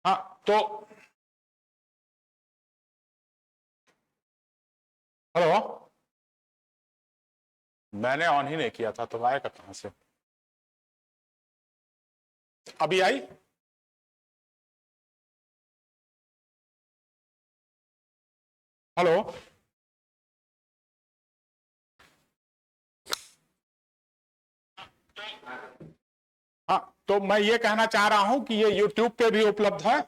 हाँ तो हेलो। मैंने ऑन ही नहीं किया था तो आएगा कहां से? अभी आई? हेलो। हाँ तो मैं ये कहना चाह रहा हूं कि ये YouTube पे भी उपलब्ध है।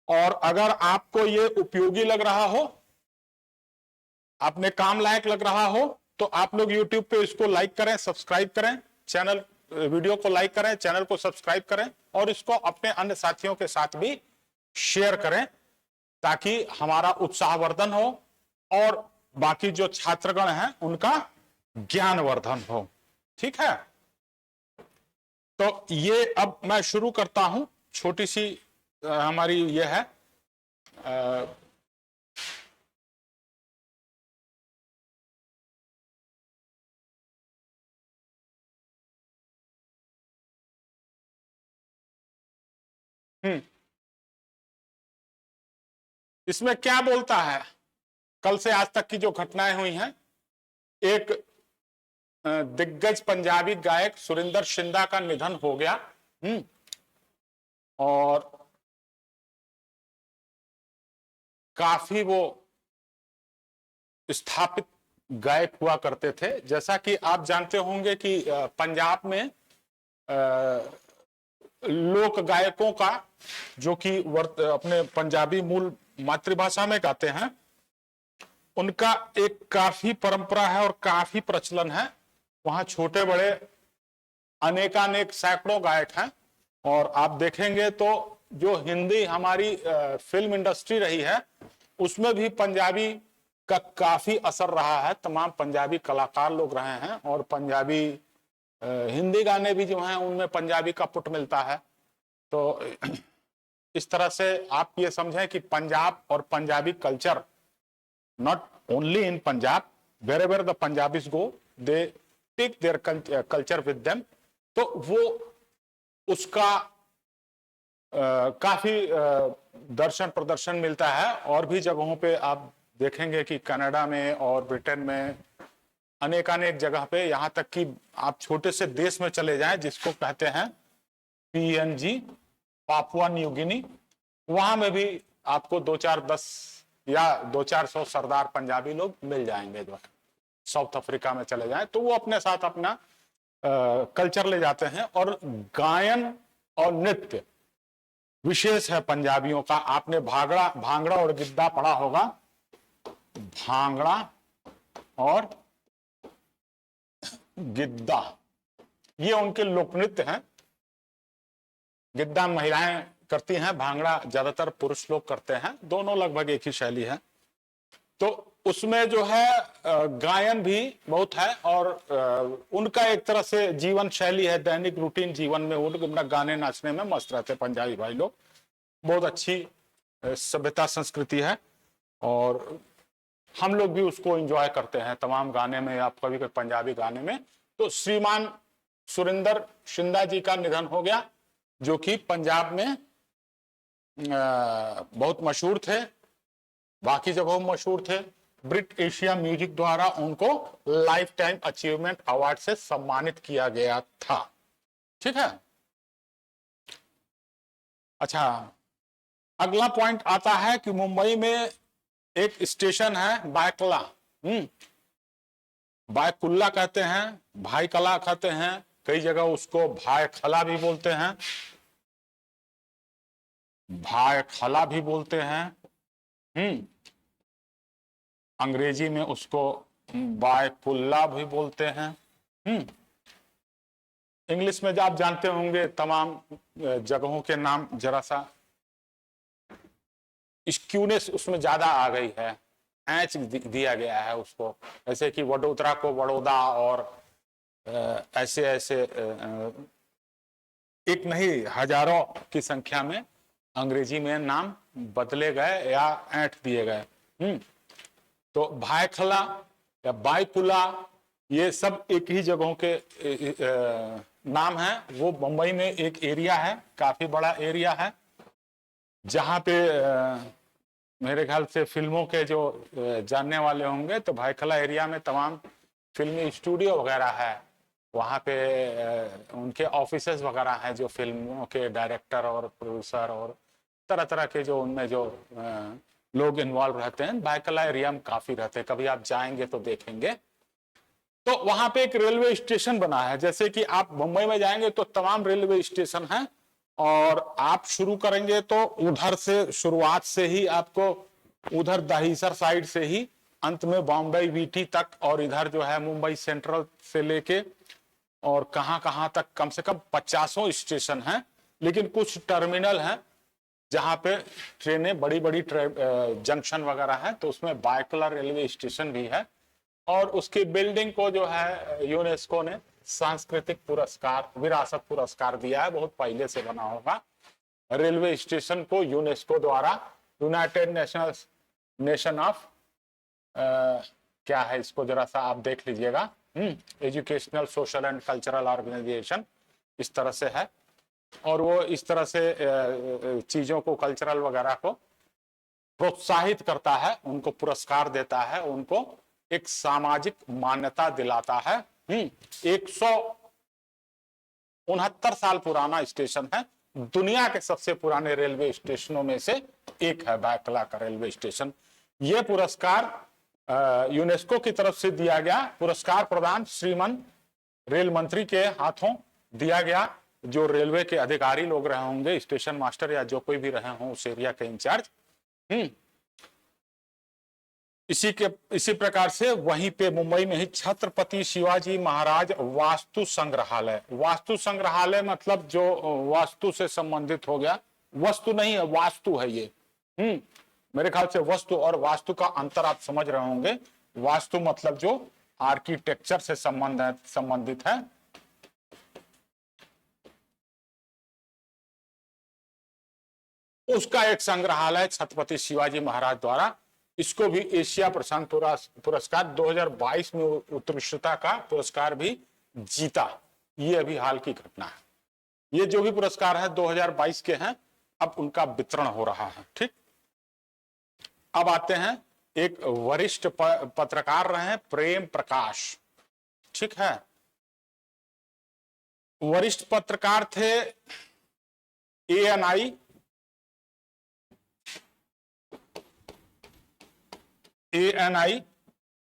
और अगर आपको ये उपयोगी लग रहा हो, अपने काम लायक लग रहा हो, तो आप लोग YouTube पे इसको लाइक करें, सब्सक्राइब करें, चैनल वीडियो को लाइक करें, चैनल को सब्सक्राइब करें और इसको अपने अन्य साथियों के साथ भी शेयर करें, ताकि हमारा उत्साहवर्धन हो और बाकी जो छात्रगण हैं उनका ज्ञानवर्धन हो। ठीक है, तो ये अब मैं शुरू करता हूं। छोटी सी हमारी ये है अ, इसमें क्या बोलता है? कल से आज तक की जो घटनाएं हुई हैं, एक दिग्गज पंजाबी गायक सुरिंदर शिंदा का निधन हो गया। और काफी वो स्थापित गायक हुआ करते थे। जैसा कि आप जानते होंगे कि पंजाब में लोक गायकों का, जो कि अपने पंजाबी मूल मातृभाषा में गाते हैं, उनका एक काफी परंपरा है और काफी प्रचलन है। वहां छोटे बड़े अनेकानेक सैकड़ों गायक हैं। और आप देखेंगे तो जो हिंदी हमारी फिल्म इंडस्ट्री रही है, उसमें भी पंजाबी का काफी असर रहा है। तमाम पंजाबी कलाकार लोग रहे हैं और पंजाबी हिंदी गाने भी जो हैं उनमें पंजाबी का पुट मिलता है। तो इस तरह से आप ये समझें कि पंजाब और Punjabi culture, not only in Punjab, wherever the Punjabis go, they take their culture with them. तो वो उसका काफी दर्शन प्रदर्शन मिलता है। और भी जगहों पे आप देखेंगे कि कनाडा में और ब्रिटेन में अनेकानेक जगह पे, यहां तक कि आप छोटे से देश में चले जाएं जिसको कहते हैं PNG, पापुआ न्यू गिनी, वहां में भी आपको 2-4-10 या 200-400 सरदार पंजाबी लोग मिल जाएंगे। जो है साउथ अफ्रीका में चले जाएं तो वो अपने साथ अपना कल्चर ले जाते हैं। और गायन और नृत्य विशेष है पंजाबियों का। आपने भांगड़ा और गिद्दा पढ़ा होगा। भांगड़ा और गिद्दा ये उनके लोक नृत्य हैं। गिद्दा महिलाएं करती हैं, भांगड़ा ज्यादातर पुरुष लोग करते हैं। दोनों लगभग एक ही शैली है। तो उसमें जो है गायन भी बहुत है और उनका एक तरह से जीवन शैली है। दैनिक रूटीन जीवन में वो अपना गाने नाचने में मस्त रहते हैं पंजाबी भाई लोग। बहुत अच्छी सभ्यता संस्कृति है और हम लोग भी उसको एंजॉय करते हैं तमाम गाने में। आप कभी कभी पंजाबी गाने में, तो श्रीमान सुरिंदर शिंदा जी का निधन हो गया, जो कि पंजाब में बहुत मशहूर थे, बाकी जगहों में मशहूर थे। ब्रिट एशिया म्यूजिक द्वारा उनको लाइफ टाइम अचीवमेंट अवार्ड से सम्मानित किया गया था। ठीक है, अच्छा, अगला पॉइंट आता है कि मुंबई में एक स्टेशन है बायकुल्ला। बायकुल्ला कहते हैं, भाई कला कहते हैं, कई जगह उसको भाई खला भी बोलते हैं, भाई खला भी बोलते हैं। अंग्रेजी में उसको बायकुल्ला भी बोलते हैं। इंग्लिश में आप जानते होंगे तमाम जगहों के नाम जरा सा स्क्यूनेस उसमें ज्यादा आ गई है, एच दिया गया है उसको। ऐसे कि वडोदरा को वडोदा और ऐसे ऐसे एक नहीं हजारों की संख्या में अंग्रेजी में नाम बदले गए या ऐंठ दिए गए। तो भायखला या बायकुला ये सब एक ही जगहों के नाम है। वो मुंबई में एक एरिया है, काफी बड़ा एरिया है। जहां पे मेरे ख्याल से फिल्मों के जो जानने वाले होंगे तो भाईखला एरिया में तमाम फिल्मी स्टूडियो वगैरह है, वहाँ पे उनके ऑफिसेस वगैरह हैं जो फिल्मों के डायरेक्टर और प्रोड्यूसर और तरह तरह के जो उनमें जो लोग इन्वॉल्व रहते हैं, भाईखला एरिया में काफी रहते हैं, कभी आप जाएंगे तो देखेंगे। तो वहां पे एक रेलवे स्टेशन बना है, जैसे कि आप मुंबई में जाएंगे तो तमाम रेलवे स्टेशन है, और आप शुरू करेंगे तो उधर से शुरुआत से ही आपको उधर दहीसर साइड से ही अंत में बॉम्बे वीटी तक, और इधर जो है मुंबई सेंट्रल से लेके और कहां कहां तक कम से कम 50 स्टेशन हैं। लेकिन कुछ टर्मिनल हैं जहां पे ट्रेनें बड़ी बड़ी जंक्शन वगैरह है, तो उसमें भाईखला रेलवे स्टेशन भी है। और उसकी बिल्डिंग को जो है यूनेस्को ने सांस्कृतिक पुरस्कार, विरासत पुरस्कार दिया है, बहुत पहले से बना होगा। रेलवे स्टेशन को यूनेस्को द्वारा यूनाइटेड नेशन ऑफ क्या है, इसको जरा सा आप देख लीजिएगा, educational social and cultural organisation, इस तरह से है। और वो इस तरह से चीजों को, कल्चरल वगैरह को प्रोत्साहित करता है, उनको पुरस्कार देता है, उनको एक सामाजिक मान्यता दिलाता है। 169 साल पुराना स्टेशन है, दुनिया के सबसे पुराने रेलवे स्टेशनों में से एक है भाईखला का रेलवे स्टेशन। यह पुरस्कार यूनेस्को की तरफ से दिया गया। पुरस्कार प्रदान श्रीमान रेल मंत्री के हाथों दिया गया, जो रेलवे के अधिकारी लोग रहे होंगे, स्टेशन मास्टर या जो कोई भी रहे हों उस एरिया के इंचार्ज। इसी प्रकार से वहीं पे मुंबई में ही छत्रपति शिवाजी महाराज वास्तु संग्रहालय, वास्तु संग्रहालय मतलब जो वास्तु से संबंधित हो गया, वस्तु नहीं है, वास्तु है ये। मेरे ख्याल से वस्तु और वास्तु का अंतर आप समझ रहे होंगे। वास्तु मतलब जो आर्किटेक्चर से संबंधित है। उसका एक संग्रहालय छत्रपति शिवाजी महाराज द्वारा, इसको भी एशिया प्रशांत पुरस्कार 2022 में उत्कृष्टता का पुरस्कार भी जीता। ये अभी हाल की घटना है। ये जो भी पुरस्कार है 2022 के हैं, अब उनका वितरण हो रहा है। ठीक, अब आते हैं, एक वरिष्ठ पत्रकार रहे हैं प्रेम प्रकाश। ठीक है, वरिष्ठ पत्रकार थे एएनआई,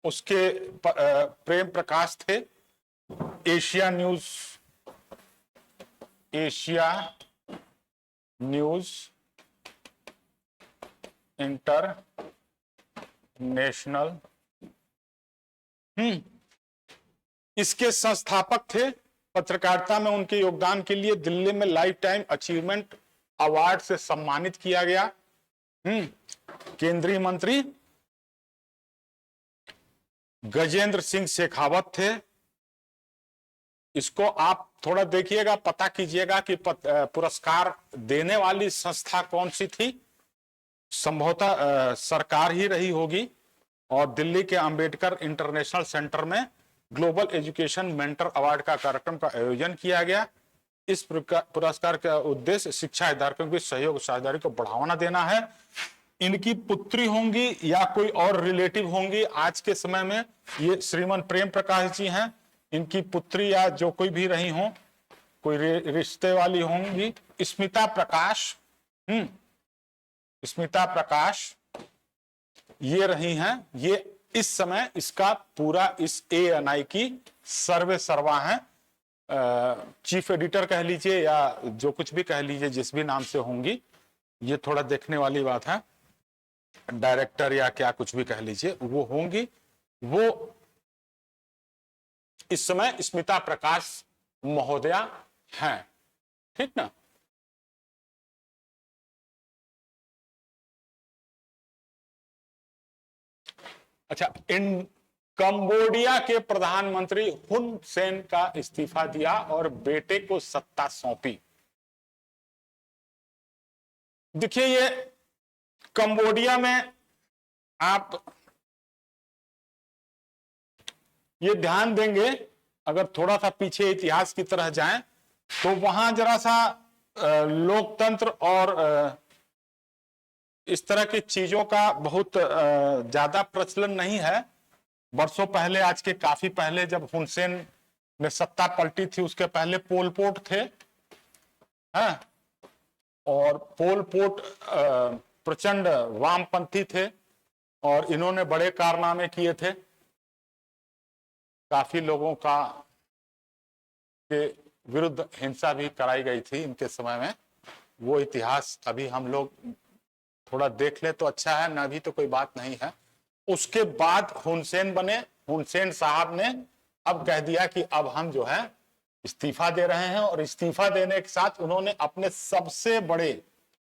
उसके प्रेम प्रकाश थे एशिया न्यूज इंटरनेशनल, इसके संस्थापक थे। पत्रकारिता में उनके योगदान के लिए दिल्ली में लाइफ टाइम अचीवमेंट अवार्ड से सम्मानित किया गया। केंद्रीय मंत्री गजेंद्र सिंह शेखावत थे। इसको आप थोड़ा देखिएगा, पता कीजिएगा कि पुरस्कार देने वाली संस्था कौन सी थी। संभवतः सरकार ही रही होगी। और दिल्ली के अंबेडकर इंटरनेशनल सेंटर में ग्लोबल एजुकेशन मेंटर अवार्ड का कार्यक्रम का आयोजन किया गया। इस पुरस्कार का उद्देश्य शिक्षा हितधारकों के सहयोग साझेदारी को बढ़ावा देना है। इनकी पुत्री होंगी या कोई और रिलेटिव होंगी आज के समय में, ये श्रीमान प्रेम प्रकाश जी हैं, इनकी पुत्री या जो कोई भी रही हो, कोई रिश्ते वाली होंगी। स्मिता प्रकाश ये रही हैं। ये इस समय इसका पूरा इस एएनआई की सर्वे सर्वा है, चीफ एडिटर कह लीजिए या जो कुछ भी कह लीजिए, जिस भी नाम से होंगी। ये थोड़ा देखने वाली बात है, डायरेक्टर या क्या कुछ भी कह लीजिए, वो होंगी। वो इस समय स्मिता प्रकाश महोदया हैं। ठीक ना। अच्छा, इन कंबोडिया के प्रधानमंत्री हुन सेन का इस्तीफा दिया और बेटे को सत्ता सौंपी। देखिए, ये कंबोडिया में आप ये ध्यान देंगे, अगर थोड़ा सा पीछे इतिहास की तरह जाएं तो वहां जरा सा लोकतंत्र और इस तरह की चीजों का बहुत ज्यादा प्रचलन नहीं है। वर्षों पहले, आज के काफी पहले, जब हुनसेन ने सत्ता पलटी थी, उसके पहले पोल पोट थे, हाँ, और पोल पोट प्रचंड वामपंथी थे और इन्होंने बड़े कारनामे किए थे। काफी लोगों का के विरुद्ध हिंसा भी कराई गई थी इनके समय में। वो इतिहास अभी हम लोग थोड़ा देख ले तो अच्छा है, ना भी तो कोई बात नहीं है। उसके बाद हुनसेन बने। हुनसेन साहब ने अब कह दिया कि अब हम जो है इस्तीफा दे रहे हैं, और इस्तीफा देने के साथ उन्होंने अपने सबसे बड़े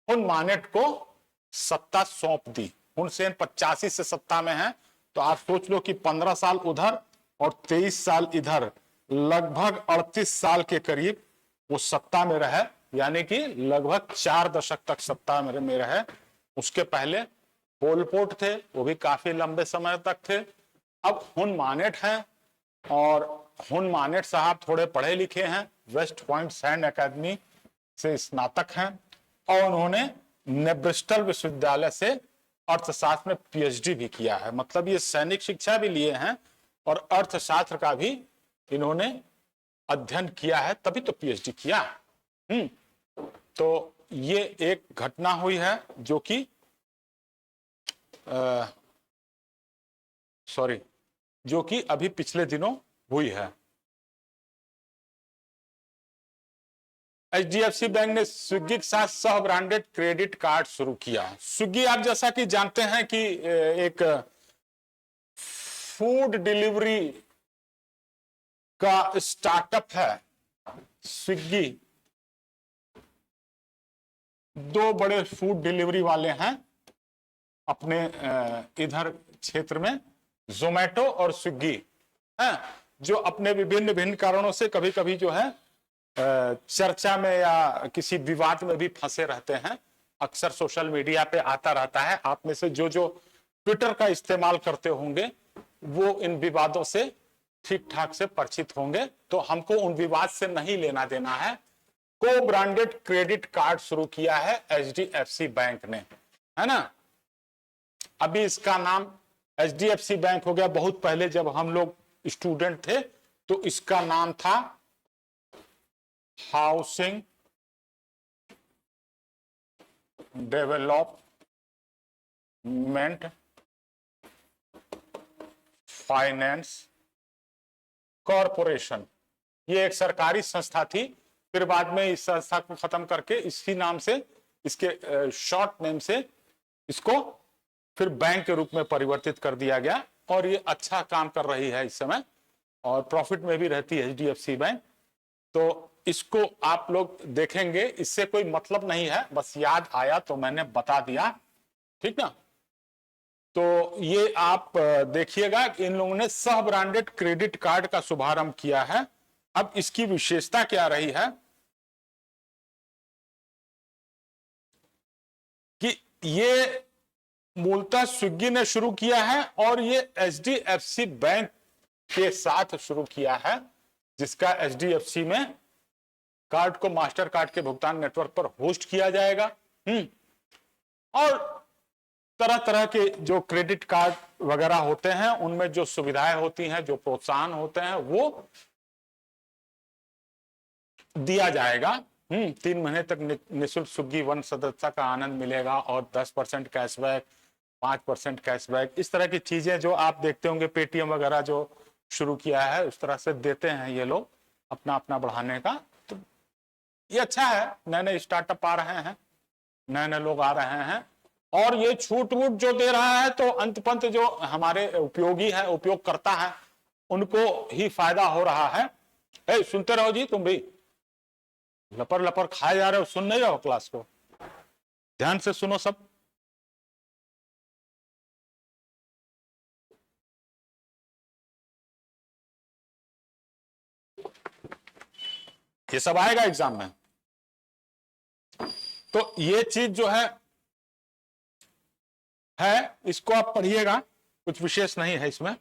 हुन मानेट को सत्ता सौंप दी। हुनसेन 85 से सत्ता में है, तो आप सोच लो कि 15 साल उधर और 23 साल इधर, लगभग 38 साल के करीब वो सत्ता में रहे, यानी कि लगभग 4 दशक तक सत्ता में रहे। उसके पहले पोल पोट थे, वो भी काफी लंबे समय तक थे। अब हुन मानेट हैं, और हुन मानेट साहब थोड़े पढ़े लिखे हैं, वेस्ट पॉइंट सैंड एकेडमी से स्नातक हैं, और उन्होंने नेब्रिस्टल विश्वविद्यालय से अर्थशास्त्र में पीएचडी भी किया है। मतलब ये सैनिक शिक्षा भी लिए हैं और अर्थशास्त्र का भी इन्होंने अध्ययन किया है, तभी तो पीएचडी किया। तो ये एक घटना हुई है जो कि जो कि अभी पिछले दिनों हुई है। एचडीएफसी बैंक ने स्विगी के साथ सह ब्रांडेड क्रेडिट कार्ड शुरू किया। स्विगी, आप जैसा कि जानते हैं कि एक फूड डिलीवरी का स्टार्टअप है। स्विगी दो बड़े फूड डिलीवरी वाले हैं अपने इधर क्षेत्र में, जोमेटो और स्विगी हैं, जो अपने विभिन्न विभिन्न कारणों से कभी कभी जो है चर्चा में या किसी विवाद में भी फंसे रहते हैं। अक्सर सोशल मीडिया पे आता रहता है। आप में से जो जो ट्विटर का इस्तेमाल करते होंगे वो इन विवादों से ठीक ठाक से परिचित होंगे, तो हमको उन विवाद से नहीं लेना देना है। को ब्रांडेड क्रेडिट कार्ड शुरू किया है एचडीएफसी बैंक ने, है ना। अभी इसका नाम एचडीएफसी बैंक हो गया। बहुत पहले जब हम लोग स्टूडेंट थे तो इसका नाम था हाउसिंग डेवलपमेंट फाइनेंस कॉरपोरेशन। ये एक सरकारी संस्था थी, फिर बाद में इस संस्था को खत्म करके इसी नाम से, इसके शॉर्ट नेम से इसको फिर बैंक के रूप में परिवर्तित कर दिया गया, और ये अच्छा काम कर रही है इस समय और प्रॉफिट में भी रहती है एचडीएफसी बैंक। तो इसको आप लोग देखेंगे, इससे कोई मतलब नहीं है, बस याद आया तो मैंने बता दिया, ठीक ना। तो ये आप देखिएगा, इन लोगों ने सह ब्रांडेड क्रेडिट कार्ड का शुभारंभ किया है। अब इसकी विशेषता क्या रही है कि ये मूलतः स्विगी ने शुरू किया है, और ये एचडीएफसी बैंक के साथ शुरू किया है, जिसका एचडीएफसी में कार्ड को मास्टर कार्ड के भुगतान नेटवर्क पर होस्ट किया जाएगा। और तरह तरह के जो क्रेडिट कार्ड वगैरह होते हैं उनमें जो सुविधाएं होती हैं, जो प्रोत्साहन होते हैं, वो दिया जाएगा। 3 महीने तक निःशुल्क स्विगी वन सदस्यता का आनंद मिलेगा, और 10% कैशबैक, 5% कैशबैक, इस तरह की चीजें जो आप देखते होंगे पेटीएम वगैरह जो शुरू किया है, उस तरह से देते हैं ये लोग अपना अपना बढ़ाने का। तो ये अच्छा है, नए नए स्टार्टअप आ रहे हैं, नए नए लोग आ रहे हैं, और ये छूट वूट जो दे रहा है तो अंतपंत जो हमारे उपयोगी है, उपयोग करता है, उनको ही फायदा हो रहा है। सुनते रहो जी, तुम भी लपर लपर खाए जा रहे हो, सुन नहीं रहे हो क्लास को, ध्यान से सुनो सब। ये सब आएगा एग्जाम में। तो ये चीज जो है इसको आप पढ़िएगा, कुछ विशेष नहीं है इसमें।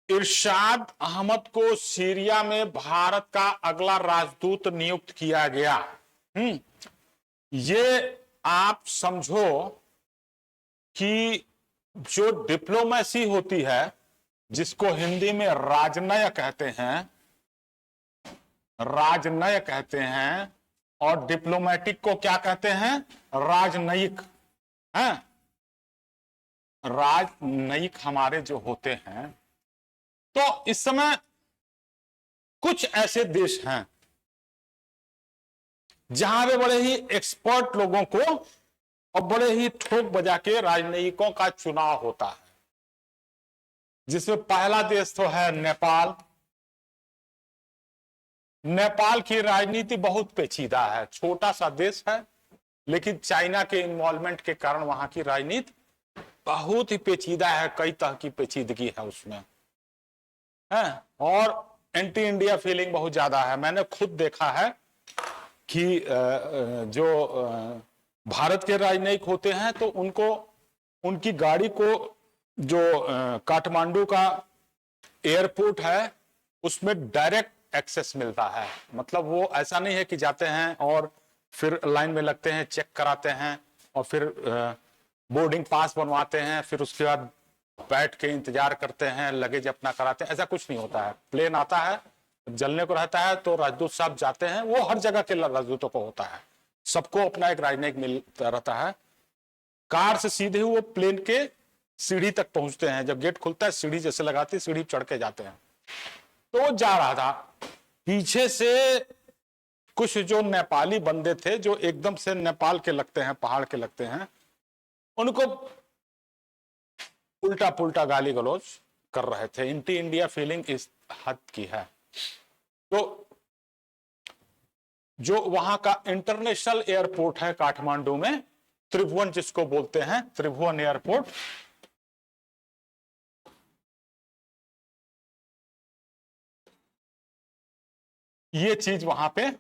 इरशाद अहमद को सीरिया में भारत का अगला राजदूत नियुक्त किया गया। ये आप समझो कि जो डिप्लोमेसी होती है, जिसको हिंदी में राजनय कहते हैं, राजनय कहते हैं, और डिप्लोमेटिक को क्या कहते हैं? राजनयिक हैं। राजनयिक हमारे जो होते हैं, तो इस समय कुछ ऐसे देश हैं जहां पे बड़े ही एक्सपर्ट लोगों को और बड़े ही ठोक बजा के राजनयिकों का चुनाव होता है, जिसमें पहला देश तो है नेपाल। नेपाल की राजनीति बहुत पेचीदा है, छोटा सा देश है, लेकिन चाइना के इन्वॉल्वमेंट के कारण वहां की राजनीति बहुत ही पेचीदा है, कई तरह की पेचीदगी है उसमें है, और एंटी इंडिया फीलिंग बहुत ज्यादा है। मैंने खुद देखा है कि जो भारत के राजनयिक होते हैं तो उनको उनकी गाड़ी को जो काठमांडू का एयरपोर्ट है उसमें डायरेक्ट एक्सेस मिलता है। मतलब वो ऐसा नहीं है कि जाते हैं और फिर लाइन में लगते हैं, चेक कराते हैं और फिर बोर्डिंग पास बनवाते हैं, फिर उसके बाद बैठ के इंतजार करते हैं, लगेज अपना कराते हैं। ऐसा कुछ नहीं होता है। प्लेन आता है, जलने को रहता है तो राजदूत साहब जाते हैं, वो हर जगह के राजदूतों को होता है, सबको अपना एक राजनयिक मिलता रहता है। कार से सीधे वो प्लेन के सीढ़ी तक पहुंचते हैं, जब गेट खुलता है सीढ़ी जैसे लगाती है, सीढ़ी चढ़ के जाते हैं। तो वो जा रहा था, पीछे से कुछ जो नेपाली बंदे थे जो एकदम से नेपाल के लगते हैं, पहाड़ के लगते हैं, उनको उल्टा पुल्टा गाली गलौज कर रहे थे। एंटी इंडिया फीलिंग इस हद की है। तो जो वहां का इंटरनेशनल एयरपोर्ट है काठमांडू में, त्रिभुवन जिसको बोलते हैं, त्रिभुवन एयरपोर्ट, ये चीज वहां पे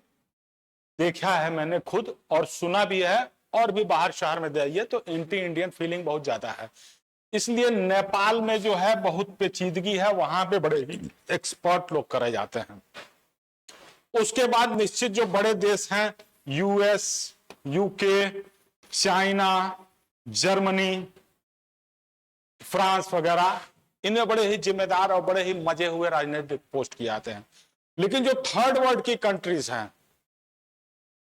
देखा है मैंने खुद और सुना भी है, और भी बाहर शहर में जाइए तो एंटी इंडियन फीलिंग बहुत ज्यादा है। इसलिए नेपाल में जो है बहुत पेचीदगी है, वहां पे बड़े एक्सपर्ट लोग करे जाते हैं। उसके बाद निश्चित जो बड़े देश हैं, US, UK, China, Germany, France वगैरह, इनमें बड़े ही जिम्मेदार और बड़े ही मजे हुए राजनीतिक पोस्ट किए जाते हैं। लेकिन जो थर्ड वर्ल्ड की कंट्रीज हैं,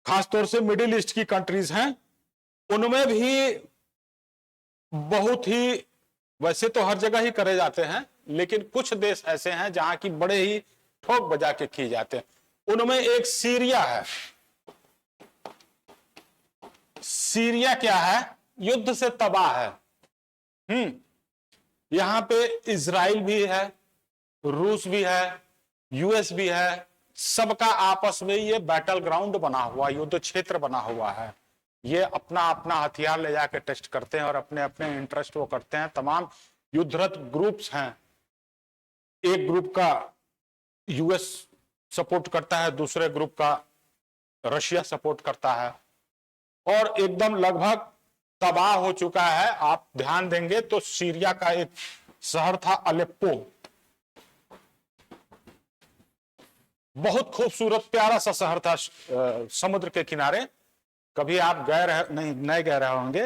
खासतौर से मिडिल ईस्ट की कंट्रीज हैं, उनमें भी बहुत ही, वैसे तो हर जगह ही करे जाते हैं, लेकिन कुछ देश ऐसे हैं जहां की बड़े ही ठोक बजा के किए जाते हैं। उनमें एक सीरिया है। सीरिया क्या है? युद्ध से तबाह है। यहां पे इजराइल भी है, रूस भी है, यूएस भी है, सबका आपस में ये बैटल ग्राउंड बना हुआ, युद्ध क्षेत्र बना हुआ है। ये अपना अपना हथियार ले जाके टेस्ट करते हैं और अपने अपने इंटरेस्ट वो करते हैं। तमाम युद्धरत ग्रुप्स हैं। एक ग्रुप का यूएस सपोर्ट करता है, दूसरे ग्रुप का रशिया सपोर्ट करता है, और एकदम लगभग तबाह हो चुका है। आप ध्यान देंगे तो सीरिया का एक शहर था अलेप्पो, बहुत खूबसूरत प्यारा सा शहर था, समुद्र के किनारे। कभी आप नहीं गए रहे होंगे।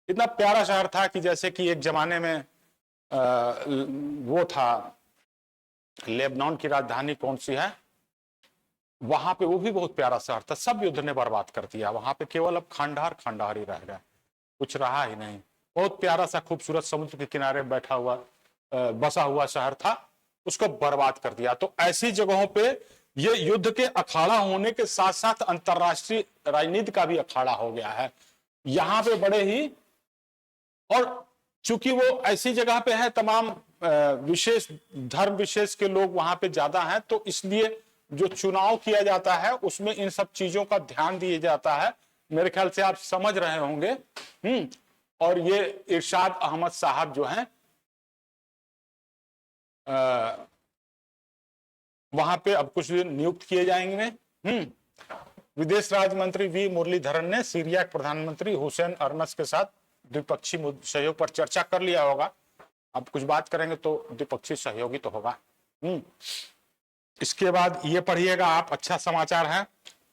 इतना प्यारा शहर था कि जैसे कि एक जमाने में वो था, लेबनान की राजधानी कौन सी है, वहां पे वो भी बहुत प्यारा शहर था। सब युद्ध ने बर्बाद कर दिया। वहां पे केवल अब खंडहर खंडहर ही रह गए, कुछ रहा ही नहीं। बहुत प्यारा सा खूबसूरत समुद्र के किनारे बैठा हुआ बसा हुआ शहर था, उसको बर्बाद कर दिया। तो ऐसी जगहों पे ये युद्ध के अखाड़ा होने के साथ साथ अंतरराष्ट्रीय राजनीति का भी अखाड़ा हो गया है। यहां पे बड़े ही, और चूंकि वो ऐसी जगह पे है, तमाम विशेष धर्म विशेष के लोग वहां पे ज्यादा हैं, तो इसलिए जो चुनाव किया जाता है उसमें इन सब चीजों का ध्यान दिया जाता है। मेरे ख्याल से आप समझ रहे होंगे। और ये इरशाद अहमद साहब जो हैं वहां पे अब कुछ दिन नियुक्त किए जाएंगे। विदेश राज्य मंत्री वी मुरलीधरन ने सीरिया के प्रधानमंत्री हुसैन अरनस के साथ द्विपक्षीय सहयोग पर चर्चा कर लिया होगा। अब कुछ बात करेंगे तो द्विपक्षीय सहयोगी तो होगा। इसके बाद ये पढ़िएगा आप, अच्छा समाचार है।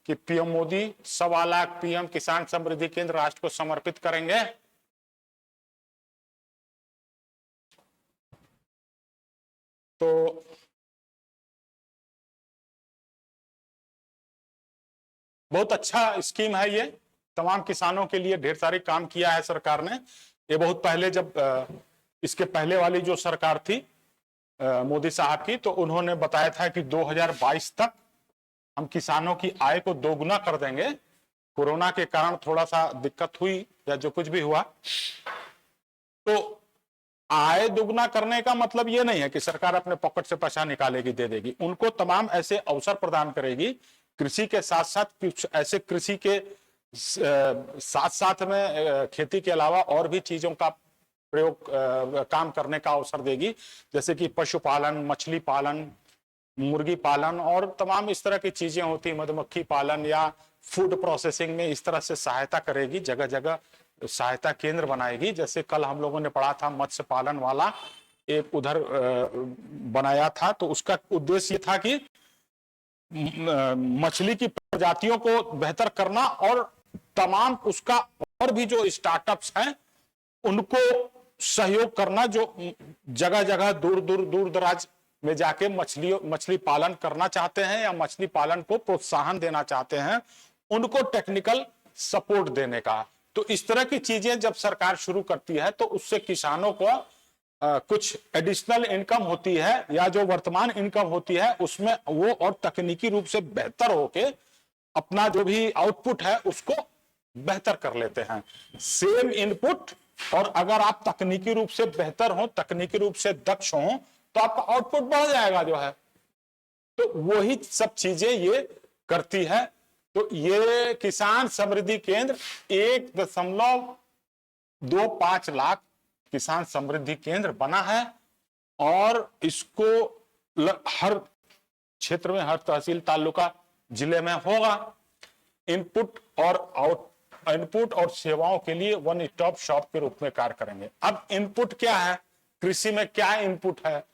कि पीएम मोदी 1.25 लाख पीएम किसान समृद्धि केंद्र राष्ट्र को समर्पित करेंगे। तो बहुत अच्छा स्कीम है ये, तमाम किसानों के लिए ढेर सारे काम किया है सरकार ने। ये बहुत पहले जब इसके पहले वाली जो सरकार थी मोदी साहब की, तो उन्होंने बताया था कि 2022 तक हम किसानों की आय को दोगुना कर देंगे। कोरोना के कारण थोड़ा सा दिक्कत हुई या जो कुछ भी हुआ, तो आय दुगना करने का मतलब ये नहीं है कि सरकार अपने पॉकेट से पैसा निकालेगी दे देगी, उनको तमाम ऐसे अवसर प्रदान करेगी। कृषि के साथ साथ कुछ ऐसे कृषि के साथ साथ में खेती के अलावा और भी चीजों का प्रयोग काम करने का अवसर देगी, जैसे कि पशुपालन, मछली पालन, मुर्गी पालन और तमाम इस तरह की चीजें होती, मधुमक्खी पालन या फूड प्रोसेसिंग में इस तरह से सहायता करेगी। जगह जगह सहायता केंद्र बनाएगी। जैसे कल हम लोगों ने पढ़ा था मत्स्य पालन वाला एक उधर बनाया था, तो उसका उद्देश्य ये था कि मछली की प्रजातियों को बेहतर करना और तमाम उसका और भी जो स्टार्टअप्स हैं उनको सहयोग करना, जो जगह जगह दूर दराज में जाके मछली पालन करना चाहते हैं या मछली पालन को प्रोत्साहन देना चाहते हैं, उनको टेक्निकल सपोर्ट देने का। तो इस तरह की चीजें जब सरकार शुरू करती है तो उससे किसानों को कुछ एडिशनल इनकम होती है, या जो वर्तमान इनकम होती है उसमें वो और तकनीकी रूप से बेहतर होके अपना जो भी आउटपुट है उसको बेहतर कर लेते हैं। सेम इनपुट, और अगर आप तकनीकी रूप से बेहतर हो, तकनीकी रूप से दक्ष हो, तो आपका आउटपुट बढ़ जाएगा जो है। तो वही सब चीजें ये करती है। तो ये किसान समृद्धि केंद्र 1.25 लाख किसान समृद्धि केंद्र बना है, और इसको हर क्षेत्र में, हर तहसील तालुका जिले में होगा। इनपुट और सेवाओं के लिए वन स्टॉप शॉप के रूप में कार्य करेंगे। अब इनपुट क्या है, कृषि में क्या इनपुट है?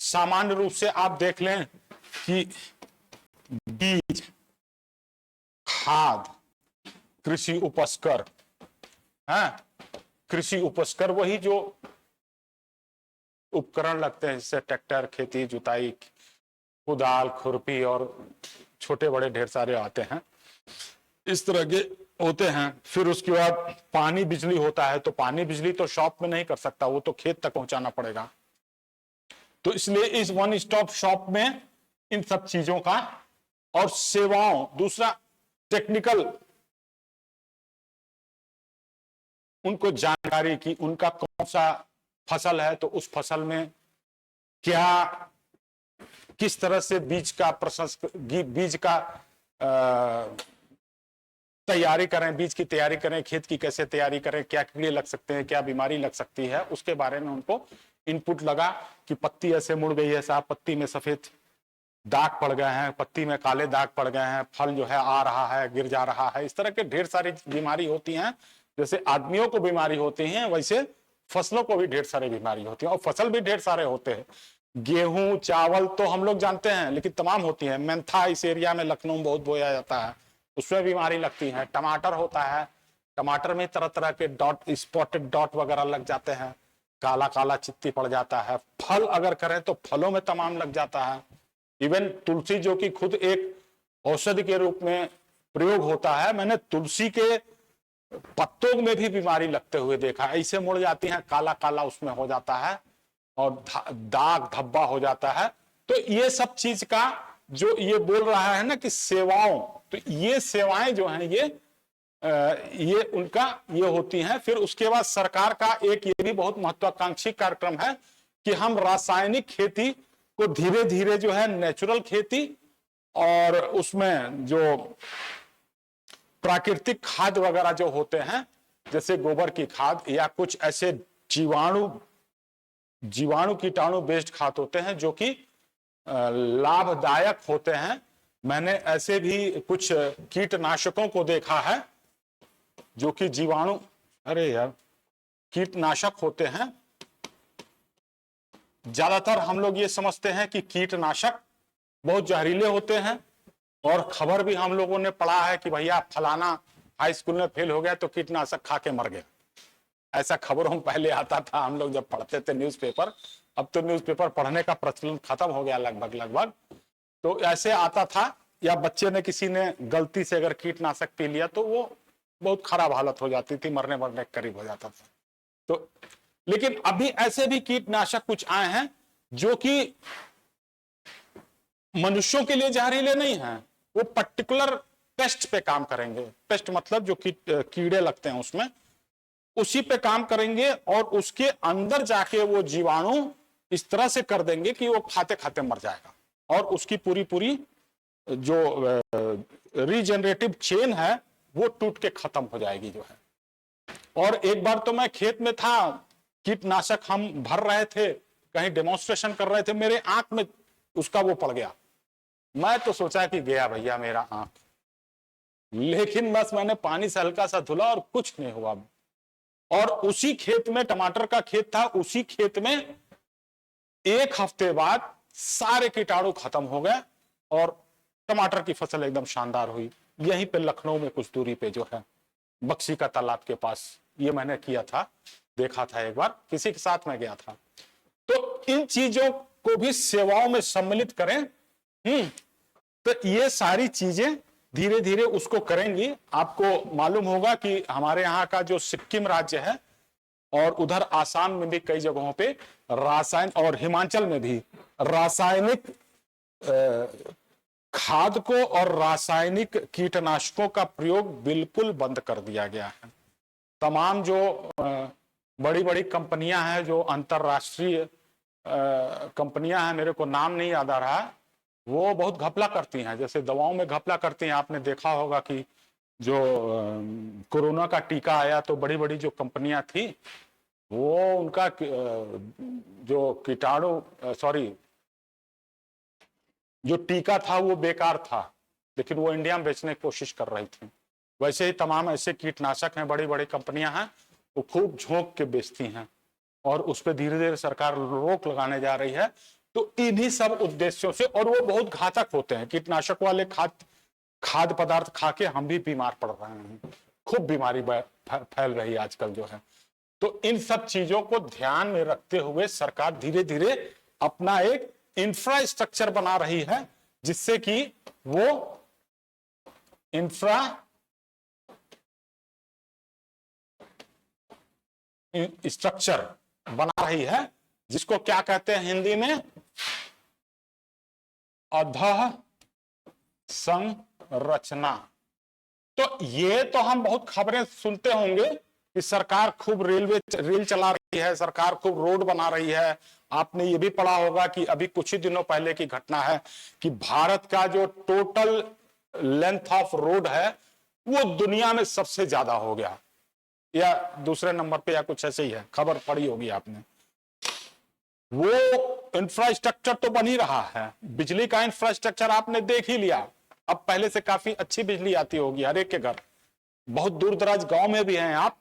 सामान्य रूप से आप देख लें कि बीज, खाद, कृषि उपस्कर है, कृषि उपस्कर वही जो उपकरण लगते हैं, जैसे ट्रैक्टर, खेती जुताई, कुदाल, खुरपी और छोटे बड़े ढेर सारे आते हैं, इस तरह के होते हैं। फिर उसके बाद पानी बिजली होता है, तो पानी बिजली तो शॉप में नहीं कर सकता, वो तो खेत तक पहुंचाना पड़ेगा। तो इसलिए इस वन स्टॉप शॉप में इन सब चीजों का और सेवाओं, दूसरा टेक्निकल, उनको जानकारी की उनका कौन सा फसल है तो उस फसल में क्या, किस तरह से बीज का तैयारी करें, बीज की तैयारी करें, खेत की कैसे तैयारी करें, क्या कीड़े लग सकते हैं, क्या बीमारी लग सकती है, उसके बारे में उनको इनपुट लगा कि पत्ती ऐसे मुड़ गई है साहब, पत्ती में सफेद दाग पड़ गए हैं, पत्ती में काले दाग पड़ गए हैं, फल जो है आ रहा है, गिर जा रहा है। इस तरह के ढेर सारी बीमारी होती हैं। जैसे आदमियों को बीमारी होती है, वैसे फसलों को भी ढेर सारी बीमारी होती है, और फसल भी ढेर सारे होते हैं। गेहूं, चावल तो हम लोग जानते हैं, लेकिन तमाम होती है। मेंथा इस एरिया में लखनऊ में बहुत बोया जाता है, उसमें बीमारी लगती है। टमाटर होता है, टमाटर में तरह तरह के डॉट, स्पॉटेड डॉट वगैरह लग जाते हैं, काला काला चित्ती पड़ जाता है। फल अगर करें तो फलों में तमाम लग जाता है। इवन तुलसी जो कि खुद एक औषधि के रूप में प्रयोग होता है, मैंने तुलसी के पत्तों में भी बीमारी लगते हुए देखा। ऐसे मुड़ जाती हैं, काला काला उसमें हो जाता है और दाग धब्बा हो जाता है। तो ये सब चीज का जो ये बोल रहा है ना कि सेवाओं, तो ये सेवाएं जो हैं ये उनका ये होती हैं। फिर उसके बाद सरकार का एक ये भी बहुत महत्वाकांक्षी कार्यक्रम है कि हम रासायनिक खेती को धीरे धीरे जो है नेचुरल खेती और उसमें जो प्राकृतिक खाद वगैरह जो होते हैं, जैसे गोबर की खाद या कुछ ऐसे जीवाणु कीटाणु बेस्ड खाद होते हैं जो कि लाभदायक होते हैं। मैंने ऐसे भी कुछ कीटनाशकों को देखा है जो कि कीटनाशक होते हैं। ज्यादातर हम लोग ये समझते हैं कि कीटनाशक बहुत जहरीले होते हैं और खबर भी हम लोगों ने पढ़ा है कि भैया फलाना हाई स्कूल में फेल हो गया तो कीटनाशक खा के मर गया। ऐसा खबरों पहले आता था, हम लोग जब पढ़ते थे न्यूज़पेपर। अब तो न्यूज़पेपर पढ़ने का प्रचलन खत्म हो गया लगभग। तो ऐसे आता था, या बच्चे ने किसी ने गलती से अगर कीटनाशक पी लिया तो वो बहुत खराब हालत हो जाती थी, मरने के करीब हो जाता था। तो लेकिन अभी ऐसे भी कीटनाशक कुछ आए हैं जो कि मनुष्यों के लिए जहरीले नहीं हैं, वो पर्टिकुलर पेस्ट पे काम करेंगे। पेस्ट मतलब जो कीड़े लगते हैं उसमें, उसी पे काम करेंगे और उसके अंदर जाके वो जीवाणु इस तरह से कर देंगे कि वो खाते खाते मर जाएगा और उसकी पूरी जो रीजनरेटिव चेन है वो टूट के खत्म हो जाएगी जो है। और एक बार तो मैं खेत में था, कीटनाशक हम भर रहे थे, कहीं डेमोन्स्ट्रेशन कर रहे थे, मेरे आंख में उसका वो पड़ गया। मैं तो सोचा कि गया भैया मेरा आंख, लेकिन बस मैंने पानी से हल्का सा धुला और कुछ नहीं हुआ। और उसी खेत में, टमाटर का खेत था, उसी खेत में 1 हफ्ते बाद सारे कीटाणु खत्म हो गए और टमाटर की फसल एकदम शानदार हुई। यहीं पे लखनऊ में कुछ दूरी पे जो है, बक्सी का तालाब के पास, ये मैंने किया था, देखा था एक बार, किसी के साथ में गया था। तो इन चीजों को भी सेवाओं में सम्मिलित करें। तो ये सारी चीजें धीरे धीरे उसको करेंगी। आपको मालूम होगा कि हमारे यहाँ का जो सिक्किम राज्य है और उधर आसाम में भी कई जगहों पे रासायन, और हिमाचल में भी रासायनिक खाद को और रासायनिक कीटनाशकों का प्रयोग बिल्कुल बंद कर दिया गया है। तमाम जो बड़ी बड़ी कंपनियां हैं, जो अंतरराष्ट्रीय कंपनियां हैं, मेरे को नाम नहीं याद आ रहा है, वो बहुत घपला करती हैं, जैसे दवाओं में घपला करती हैं। आपने देखा होगा कि जो कोरोना का टीका आया तो बड़ी बड़ी जो कंपनियां थी वो उनका जो कीटाणु जो टीका था वो बेकार था, लेकिन वो इंडिया में बेचने की कोशिश कर रही थी। वैसे ही तमाम ऐसे कीटनाशक हैं, बड़ी बड़ी कंपनियां हैं, वो खूब झोंक के बेचती हैं और उस पर धीरे धीरे सरकार रोक लगाने जा रही है। तो इन्हीं सब उद्देश्यों से, और वो बहुत घातक होते हैं कीटनाशक वाले खाद्य पदार्थ खा के हम भी बीमार पड़ रहे हैं, खूब बीमारी फैल रही है आजकल जो है। तो इन सब चीजों को ध्यान में रखते हुए सरकार धीरे धीरे अपना एक इंफ्रास्ट्रक्चर बना रही है, जिससे कि वो इंफ्रास्ट्रक्चर बना रही है, जिसको क्या कहते हैं हिंदी में, अधः संरचना। तो ये तो हम बहुत खबरें सुनते होंगे कि सरकार खूब रेल चला रही है, सरकार खूब रोड बना रही है। आपने ये भी पढ़ा होगा कि अभी कुछ ही दिनों पहले की घटना है कि भारत का जो टोटल लेंथ ऑफ रोड है वो दुनिया में सबसे ज्यादा हो गया, या दूसरे नंबर पे या कुछ ऐसे ही है, खबर पढ़ी होगी आपने। वो इंफ्रास्ट्रक्चर तो बन ही रहा है, बिजली का इंफ्रास्ट्रक्चर आपने देख ही लिया, अब पहले से काफी अच्छी बिजली आती होगी हर एक के घर। बहुत दूर दराज गांव में भी हैं आप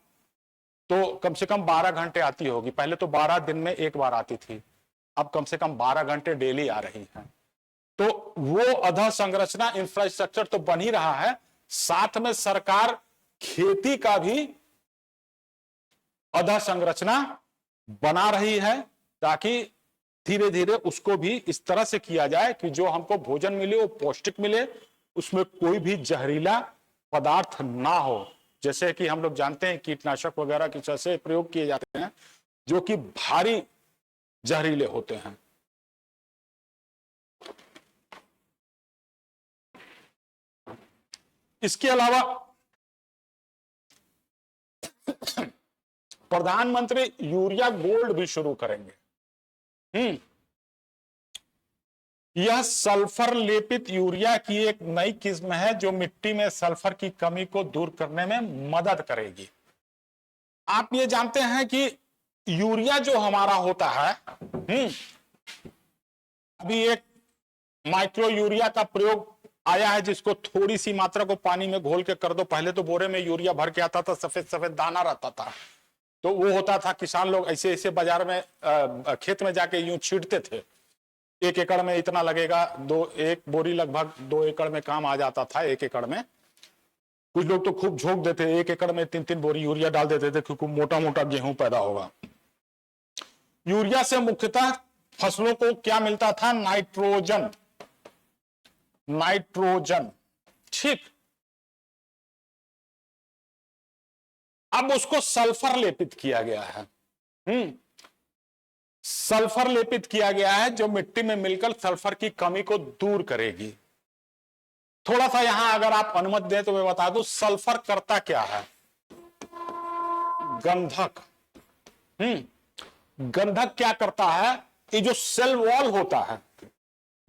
तो कम से कम 12 घंटे आती होगी, पहले तो 12 दिन में एक बार आती थी, अब कम से कम 12 घंटे डेली आ रही है। तो वो अधोसंरचना इंफ्रास्ट्रक्चर तो बन ही रहा है, साथ में सरकार खेती का भी अधोसंरचना बना रही है, ताकि धीरे धीरे उसको भी इस तरह से किया जाए कि जो हमको भोजन मिले वो पौष्टिक मिले, उसमें कोई भी जहरीला पदार्थ ना हो। जैसे कि हम लोग जानते हैं कीटनाशक वगैरह किस तरह से प्रयोग किए जाते हैं जो कि भारी जहरीले होते हैं। इसके अलावा प्रधानमंत्री यूरिया गोल्ड भी शुरू करेंगे। यह सल्फर लेपित यूरिया की एक नई किस्म है जो मिट्टी में सल्फर की कमी को दूर करने में मदद करेगी। आप ये जानते हैं कि यूरिया जो हमारा होता है, अभी एक माइक्रो यूरिया का प्रयोग आया है जिसको थोड़ी सी मात्रा को पानी में घोल के कर दो। पहले तो बोरे में यूरिया भर के आता था, सफेद सफेद दाना रहता था, तो वो होता था, किसान लोग ऐसे ऐसे बाजार में खेत में जाके यूं छींटते थे। 1 एकड़ में इतना लगेगा, एक बोरी लगभग 2 एकड़ में काम आ जाता था 1 एकड़ में। कुछ लोग तो खूब झोंक देते, 1 एकड़ में 3-3 बोरी यूरिया डाल देते थे क्योंकि मोटा मोटा गेहूं पैदा होगा। यूरिया से मुख्यतः फसलों को क्या मिलता था? नाइट्रोजन। नाइट्रोजन, ठीक। अब उसको सल्फर लेपित किया गया है। सल्फर लेपित किया गया है जो मिट्टी में मिलकर सल्फर की कमी को दूर करेगी। थोड़ा सा यहां अगर आप अनुमति दें तो मैं बता दूं सल्फर करता क्या है। गंधक। गंधक क्या करता है? ये जो सेल वॉल होता है,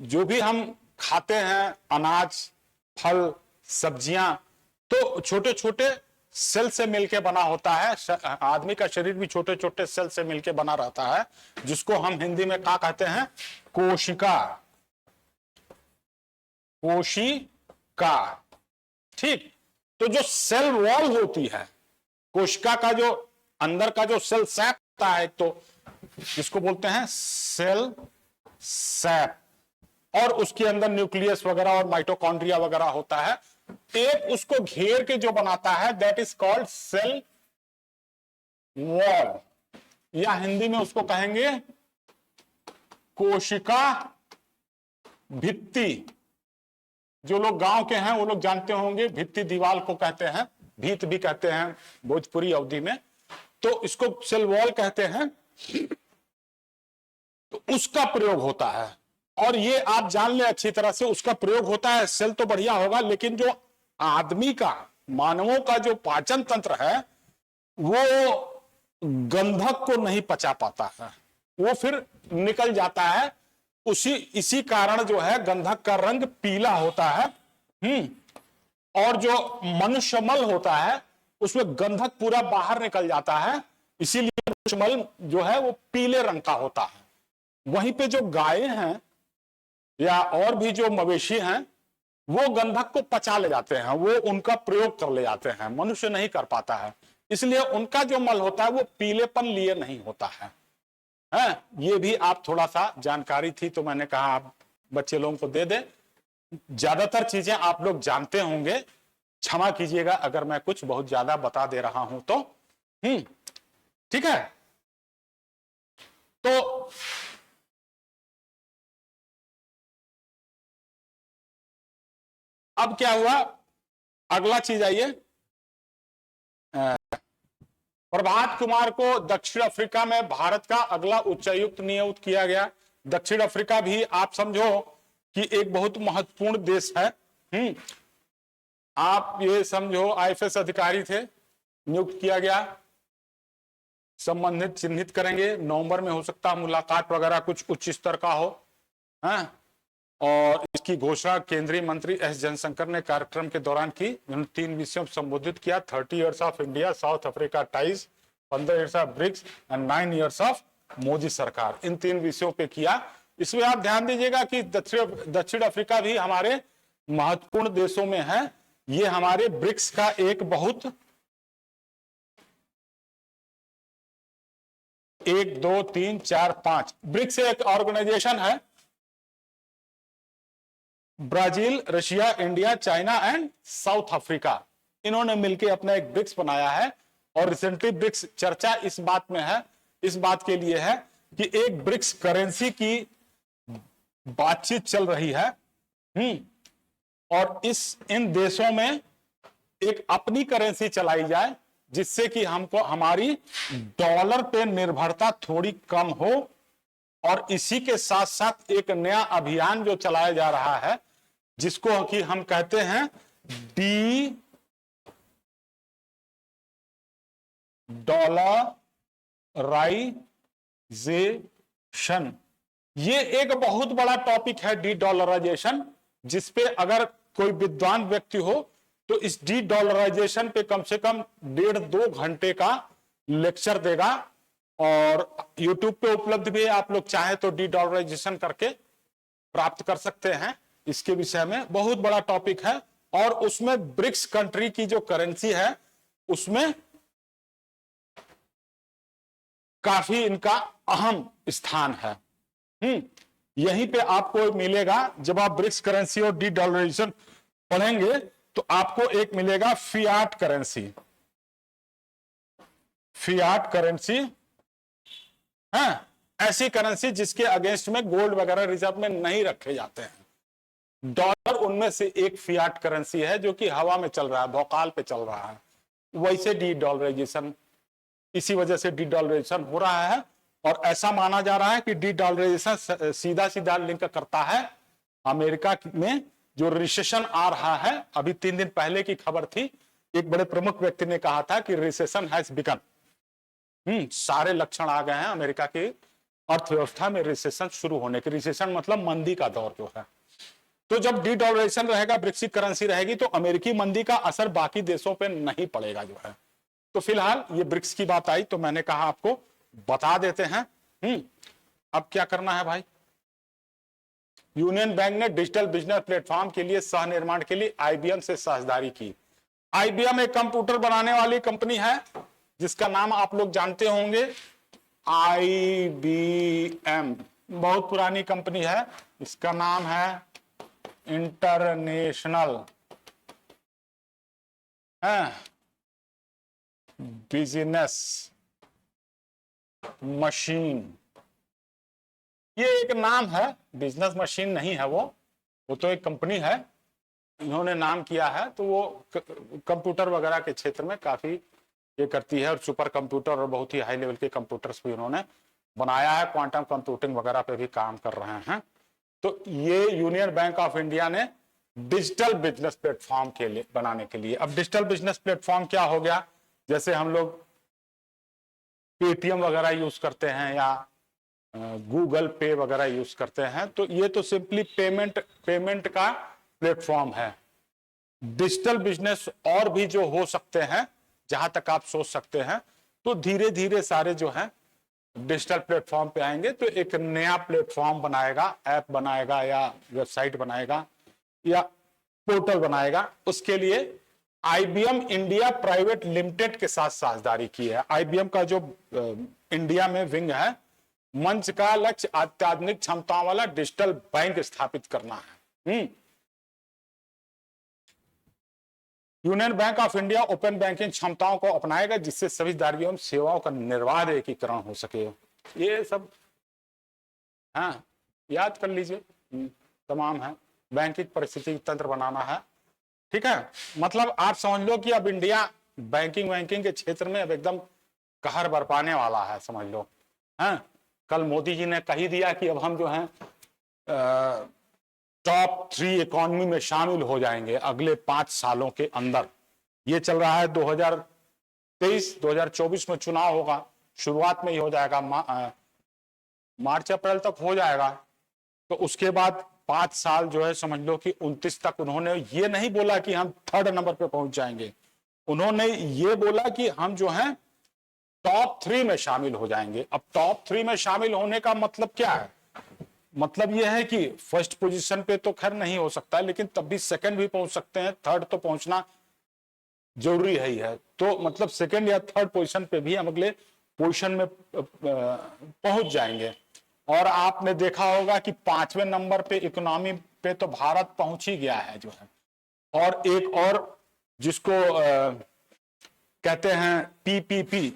जो भी हम खाते हैं अनाज, फल, सब्जियां, तो छोटे छोटे सेल से मिलके बना होता है। आदमी का शरीर भी छोटे छोटे सेल से मिलके बना रहता है, जिसको हम हिंदी में क्या कहते हैं? कोशिका। कोशिका, ठीक। तो जो सेल वॉल होती है, कोशिका का जो अंदर का जो सेल सैप होता है, तो जिसको बोलते हैं सेल सैप, और उसके अंदर न्यूक्लियस वगैरह और माइटोकॉन्ड्रिया वगैरह होता है। एक उसको घेर के जो बनाता है that is called cell wall, या हिंदी में उसको कहेंगे कोशिका भित्ति। जो लोग गांव के हैं वो लोग जानते होंगे, भित्ति दीवाल को कहते हैं, भीत भी कहते हैं भोजपुरी अवधि में, तो इसको सेल वॉल कहते हैं। तो उसका प्रयोग होता है, और ये आप जान ले अच्छी तरह से, उसका प्रयोग होता है। सेल तो बढ़िया होगा, लेकिन जो आदमी का, मानवों का जो पाचन तंत्र है वो गंधक को नहीं पचा पाता है, वो फिर निकल जाता है। इसी कारण जो है गंधक का रंग पीला होता है। और जो मनुष्यमल होता है उसमें गंधक पूरा बाहर निकल जाता है, इसीलिए मनुष्यमल जो है वो पीले रंग का होता है। वहीं पे जो गायें हैं या और भी जो मवेशी हैं वो गंधक को पचा ले जाते हैं, वो उनका प्रयोग कर ले जाते हैं, मनुष्य नहीं कर पाता है। इसलिए उनका जो मल होता है वो पीलेपन लिए नहीं होता है। ये भी आप थोड़ा सा जानकारी थी तो मैंने कहा आप बच्चे लोगों को दे दे। ज्यादातर चीजें आप लोग जानते होंगे, क्षमा कीजिएगा अगर मैं कुछ बहुत ज्यादा बता दे रहा हूं तो। ठीक है, तो अब क्या हुआ, अगला चीज आइए। प्रभात कुमार को दक्षिण अफ्रीका में भारत का अगला उच्चायुक्त नियुक्त किया गया। दक्षिण अफ्रीका भी आप समझो कि एक बहुत महत्वपूर्ण देश है। आप ये समझो आईएफएस अधिकारी थे, नियुक्त किया गया। संबंधित चिन्हित करेंगे, नवंबर में हो सकता है मुलाकात वगैरह कुछ उच्च स्तर का हो। और इसकी घोषणा केंद्रीय मंत्री एस जयशंकर ने कार्यक्रम के दौरान की। उन्होंने 3 विषयों संबोधित किया, 30 years of India south Africa ties, 15 years of BRICS and 9 years of Modi सरकार। इन 3 विषयों पे किया। इसमें आप ध्यान दीजिएगा कि दक्षिण अफ्रीका भी हमारे महत्वपूर्ण देशों में है। ये हमारे ब्रिक्स का एक बहुत 1 2 3 4 5 ब्रिक्स एक ऑर्गेनाइजेशन है। Brazil, Russia, India, China and south Africa, इन्होंने मिलकर अपना एक ब्रिक्स बनाया है। और रिसेंटली ब्रिक्स चर्चा इस बात में है, इस बात के लिए है कि एक ब्रिक्स करेंसी की बातचीत चल रही है। और इन देशों में एक अपनी करेंसी चलाई जाए जिससे कि हमको हमारी डॉलर पे निर्भरता थोड़ी कम हो। और इसी के साथ साथ एक नया अभियान जो चलाया जा रहा है जिसको कि हम कहते हैं डी-डॉलराइजेशन। ये एक बहुत बड़ा टॉपिक है डी-डॉलराइजेशन, जिसपे अगर कोई विद्वान व्यक्ति हो तो इस डी-डॉलराइजेशन पे कम से कम 1.5-2 घंटे का लेक्चर देगा। और YouTube पे उपलब्ध भी है, आप लोग चाहे तो डी-डॉलराइजेशन करके प्राप्त कर सकते हैं। इसके विषय में बहुत बड़ा टॉपिक है। और उसमें ब्रिक्स कंट्री की जो करेंसी है उसमें काफी इनका अहम स्थान है। यहीं पे आपको मिलेगा, जब आप ब्रिक्स करेंसी और डी डॉलराइजेशन पढ़ेंगे तो आपको एक मिलेगा फियाट करेंसी। फियाट करेंसी है ऐसी करेंसी जिसके अगेंस्ट में गोल्ड वगैरह रिजर्व में नहीं रखे जाते हैं। डॉलर उनमें से एक फियाट करेंसी है जो कि हवा में चल रहा है, भौकाल पे चल रहा है। वैसे डी डॉलराइजेशन, इसी वजह से डी डॉलराइजेशन हो रहा है। और ऐसा माना जा रहा है कि डी डॉलराइजेशन सीधा सीधा लिंक करता है अमेरिका में जो रिसेशन आ रहा है। अभी 3 दिन पहले की खबर थी, एक बड़े प्रमुख व्यक्ति ने कहा था कि रिसेशन हैज बिगन। सारे लक्षण आ गए हैं अमेरिका की अर्थव्यवस्था में रिसेशन शुरू होने के। रिसेशन मतलब मंदी का दौर जो है। तो जब डी डॉलराइजेशन रहेगा, ब्रिक्स करेंसी रहेगी, तो अमेरिकी मंदी का असर बाकी देशों पे नहीं पड़ेगा जो है। तो फिलहाल ये ब्रिक्स की बात आई तो मैंने कहा आपको बता देते हैं। अब क्या करना है भाई, यूनियन बैंक ने डिजिटल बिजनेस प्लेटफॉर्म के लिए सह निर्माण के लिए आईबीएम से साझेदारी की। आईबीएम एक कंप्यूटर बनाने वाली कंपनी है जिसका नाम आप लोग जानते होंगे, आईबीएम। बहुत पुरानी कंपनी है, इसका नाम है इंटरनेशनल बिजनेस मशीन। ये एक नाम है, बिजनेस मशीन नहीं है, वो तो एक कंपनी है, इन्होंने नाम किया है। तो वो कंप्यूटर वगैरह के क्षेत्र में काफी ये करती है, और सुपर कंप्यूटर और बहुत ही हाई लेवल के कंप्यूटर्स भी उन्होंने बनाया है, क्वांटम कंप्यूटिंग वगैरह पे भी काम कर रहे हैं। तो ये यूनियन बैंक ऑफ इंडिया ने डिजिटल बिजनेस प्लेटफॉर्म के लिए बनाने के लिए। अब डिजिटल बिजनेस प्लेटफॉर्म क्या हो गया, जैसे हम लोग पेटीएम वगैरह यूज करते हैं या गूगल पे वगैरह यूज करते हैं, तो ये तो सिंपली पेमेंट का प्लेटफॉर्म है। डिजिटल बिजनेस और भी जो हो सकते हैं, जहां तक आप सोच सकते हैं, तो धीरे धीरे सारे जो है डिजिटल प्लेटफॉर्म पे आएंगे। तो एक नया प्लेटफॉर्म बनाएगा, ऐप बनाएगा या वेबसाइट बनाएगा या पोर्टल बनाएगा, उसके लिए आईबीएम इंडिया प्राइवेट लिमिटेड के साथ साझेदारी की है। आईबीएम का जो इंडिया में विंग है, मंच का लक्ष्य अत्याधुनिक क्षमताओं वाला डिजिटल बैंक स्थापित करना है। Union bank of India open banking क्षमताओं को अपनाएगा जिससे सभी दायित्वों सेवाओं का निर्बाध एकीकरण हो सके। ये सब याद कर लीजिए, तमाम है। बैंकिंग परिस्थिति तंत्र बनाना है, ठीक है। मतलब आप समझ लो कि अब इंडिया बैंकिंग के क्षेत्र में अब एकदम कहर बरपाने वाला है, समझ लो। कल मोदी जी ने कही दिया कि अब हम जो है टॉप 3 इकोनॉमी में शामिल हो जाएंगे अगले 5 सालों के अंदर। ये चल रहा है 2023-2024 में चुनाव होगा, शुरुआत में ही हो जाएगा, मार्च अप्रैल तक हो जाएगा। तो उसके बाद 5 साल जो है समझ लो कि 29 तक उन्होंने ये नहीं बोला कि हम 3rd नंबर पे पहुंच जाएंगे, उन्होंने ये बोला कि हम जो है टॉप 3 में शामिल हो जाएंगे। अब टॉप 3 में शामिल होने का मतलब क्या है, मतलब यह है कि फर्स्ट पोजीशन पे तो खैर नहीं हो सकता है, लेकिन तब भी सेकंड भी पहुंच सकते हैं, थर्ड तो पहुंचना जरूरी है ही है। तो मतलब सेकंड या थर्ड पोजीशन पे भी हम अगले पोजीशन में पहुंच जाएंगे। और आपने देखा होगा कि 5वें नंबर पे इकोनॉमी पे तो भारत पहुंच ही गया है जो है। और एक और जिसको कहते हैं पीपीपी,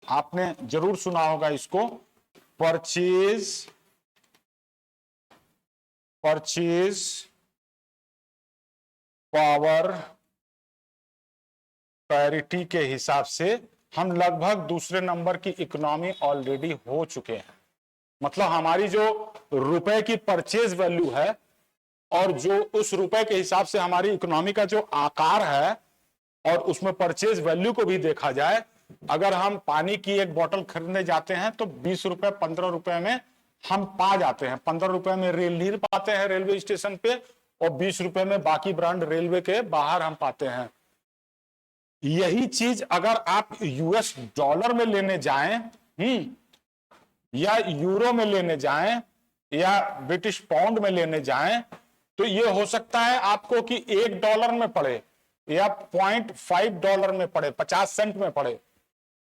आपने जरूर सुना होगा इसको, परचेज पावर पैरिटी के हिसाब से हम लगभग दूसरे नंबर की इकोनॉमी ऑलरेडी हो चुके हैं। मतलब हमारी जो रुपए की परचेज वैल्यू है और जो उस रुपए के हिसाब से हमारी इकोनॉमी का जो आकार है और उसमें परचेज वैल्यू को भी देखा जाए, अगर हम पानी की एक बोतल खरीदने जाते हैं तो 20 रुपए 15 रुपए में हम पा जाते हैं। 15 रुपए में रेल नीर पाते हैं रेलवे स्टेशन पे, और 20 रुपए में बाकी ब्रांड रेलवे के बाहर हम पाते हैं। यही चीज अगर आप यूएस डॉलर में लेने जाएं, या यूरो में लेने जाएं या ब्रिटिश पाउंड में लेने जाएं, तो ये हो सकता है आपको कि $1 में पड़े या $0.5 में पड़े, 50 सेंट में पड़े,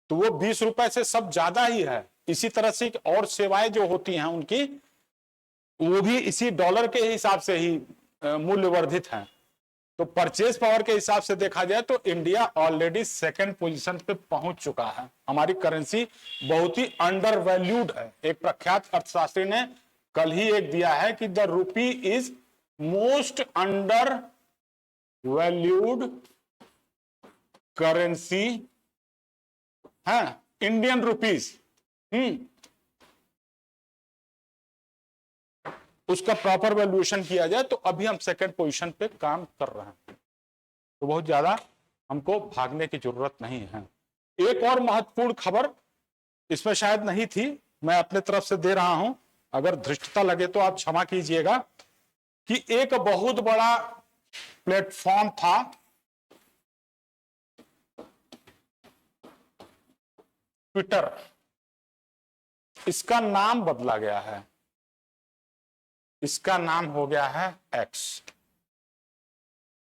तो वो 20 रुपए से सब ज्यादा ही है। इसी तरह से और सेवाएं जो होती हैं उनकी, वो भी इसी डॉलर के हिसाब से ही मूल्य वर्धित हैं। तो परचेज पावर के हिसाब से देखा जाए तो इंडिया ऑलरेडी सेकंड पोजीशन पे पहुंच चुका है। हमारी करेंसी बहुत ही अंडर वैल्यूड है। एक प्रख्यात अर्थशास्त्री ने कल ही एक दिया है कि the rupee is most under valued currency है, इंडियन रुपीज। उसका प्रॉपर वैल्यूएशन किया जाए तो अभी हम सेकंड पोजीशन पे काम कर रहे हैं, तो बहुत ज्यादा हमको भागने की जरूरत नहीं है। एक और महत्वपूर्ण खबर इसमें शायद नहीं थी, मैं अपने तरफ से दे रहा हूं, अगर धृष्टता लगे तो आप क्षमा कीजिएगा, कि एक बहुत बड़ा प्लेटफॉर्म था ट्विटर, इसका नाम बदला गया है, इसका नाम हो गया है एक्स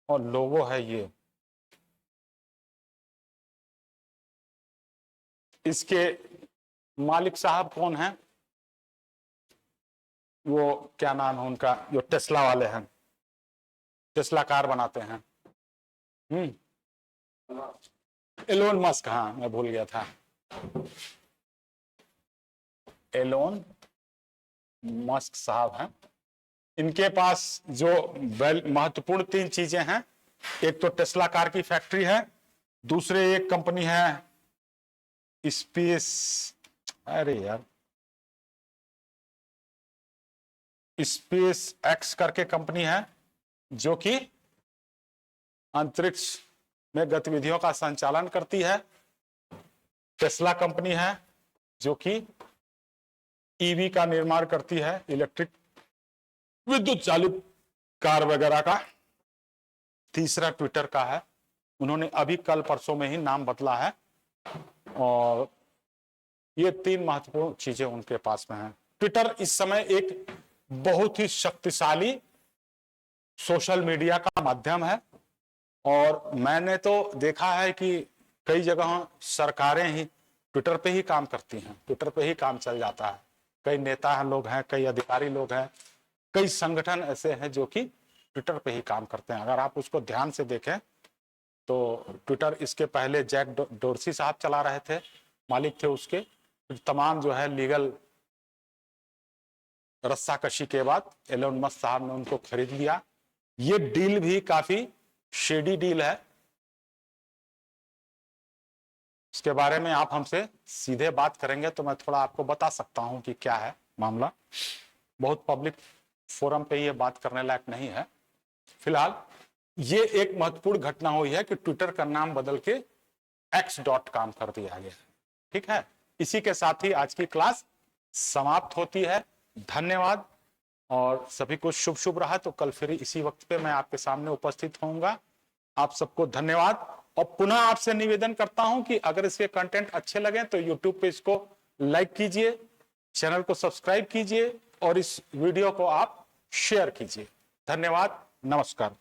और लोगो है ये। इसके मालिक साहब कौन हैं? वो क्या नाम है उनका, जो टेस्ला वाले हैं, टेस्ला कार बनाते हैं, एलोन मस्क। हाँ मैं भूल गया था, एलोन मस्क साहब हैं। इनके पास जो महत्वपूर्ण 3 चीजें हैं, एक तो टेस्ला कार की फैक्ट्री है, दूसरे एक कंपनी है स्पेस, अरे यार स्पेस एक्स करके कंपनी है जो कि अंतरिक्ष में गतिविधियों का संचालन करती है। टेस्ला कंपनी है जो कि ईवी का निर्माण करती है, इलेक्ट्रिक विद्युत चालित कार वगैरह का। तीसरा ट्विटर का है, उन्होंने अभी कल परसों में ही नाम बदला है, और ये 3 महत्वपूर्ण चीजें उनके पास में हैं। ट्विटर इस समय एक बहुत ही शक्तिशाली सोशल मीडिया का माध्यम है, और मैंने तो देखा है कि कई जगह सरकारें ही ट्विटर पे ही काम करती हैं, ट्विटर पे ही काम चल जाता है। कई नेता लोग हैं, कई अधिकारी लोग हैं, कई संगठन ऐसे हैं जो कि ट्विटर पे ही काम करते हैं। अगर आप उसको ध्यान से देखें तो ट्विटर इसके पहले जैक डोर्सी साहब चला रहे थे, मालिक थे उसके, फिर तमाम जो है लीगल रस्साकशी के बाद एलोन मस्क साहब ने उनको खरीद लिया। ये डील भी काफी शेडी डील है, इसके बारे में आप हमसे सीधे बात करेंगे तो मैं थोड़ा आपको बता सकता हूं कि क्या है मामला। बहुत पब्लिक फोरम पे ये बात करने लायक नहीं है। फिलहाल ये एक महत्वपूर्ण घटना हुई है कि ट्विटर का नाम बदल के x.com कर दिया गया। ठीक है, इसी के साथ ही आज की क्लास समाप्त होती है। धन्यवाद, और सभी को शुभ शुभ रहा। तो कल फिर इसी वक्त पे मैं आपके सामने उपस्थित होऊंगा। आप सबको धन्यवाद, और पुनः आपसे निवेदन करता हूं कि अगर इसके कंटेंट अच्छे लगे तो यूट्यूब पे इसको लाइक कीजिए, चैनल को सब्सक्राइब कीजिए, और इस वीडियो को आप शेयर कीजिए। धन्यवाद, नमस्कार।